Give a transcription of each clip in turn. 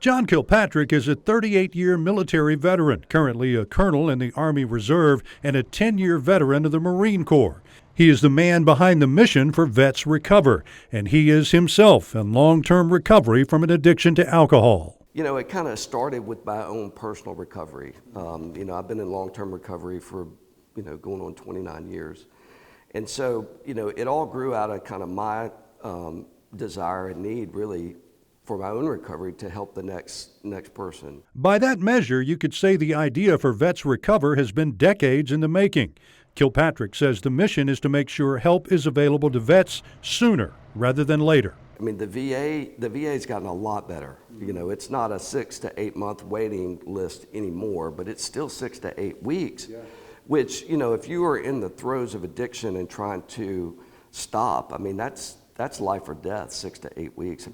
John Kilpatrick is a 38-year military veteran, currently a colonel in the Army Reserve and a 10-year veteran of the Marine Corps. He is the man behind the mission for Vets Recover, and he is himself in long-term recovery from an addiction to alcohol. It kind of started with my own personal recovery. I've been in long-term recovery for, going on 29 years. And so, it all grew out of kind of my desire and need, really, for my own recovery to help the next person. By that measure, you could say the idea for Vets Recover has been decades in the making. Kilpatrick says the mission is to make sure help is available to vets sooner rather than later. The VA's gotten a lot better. It's not a 6 to 8 month waiting list anymore, but it's still 6 to 8 weeks, which, if you are in the throes of addiction and trying to stop, that's life or death, 6 to 8 weeks.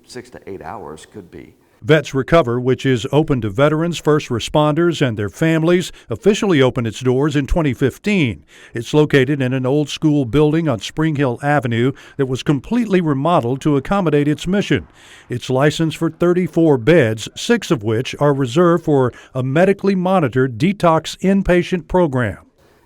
6 to 8 hours could be. Vets Recover, which is open to veterans, first responders, and their families, officially opened its doors in 2015. It's located in an old-school building on Spring Hill Avenue that was completely remodeled to accommodate its mission. It's licensed for 34 beds, 6 of which are reserved for a medically monitored detox inpatient program.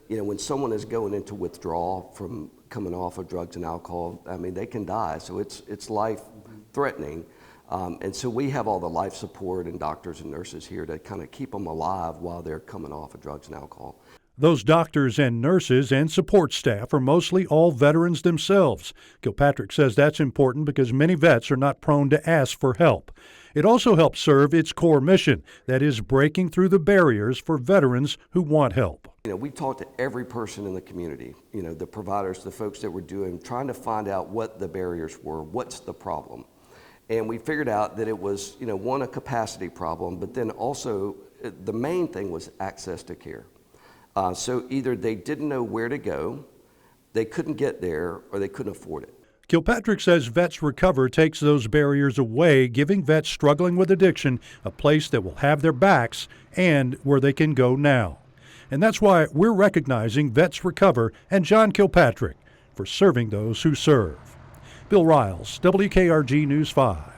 When someone is going into withdrawal from coming off of drugs and alcohol, they can die, so it's life-threatening. And so we have all the life support and doctors and nurses here to kind of keep them alive while they're coming off of drugs and alcohol. Those doctors and nurses and support staff are mostly all veterans themselves. Kilpatrick says that's important because many vets are not prone to ask for help. It also helps serve its core mission, that is breaking through the barriers for veterans who want help. We talked to every person in the community, the providers, the folks that were trying to find out what the barriers were, what's the problem. And we figured out that it was, one, a capacity problem, but then also the main thing was access to care. So either they didn't know where to go, they couldn't get there, or they couldn't afford it. Kilpatrick says Vets Recover takes those barriers away, giving vets struggling with addiction a place that will have their backs and where they can go now. And that's why we're recognizing Vets Recover and John Kilpatrick for serving those who serve. Bill Riles, WKRG News 5.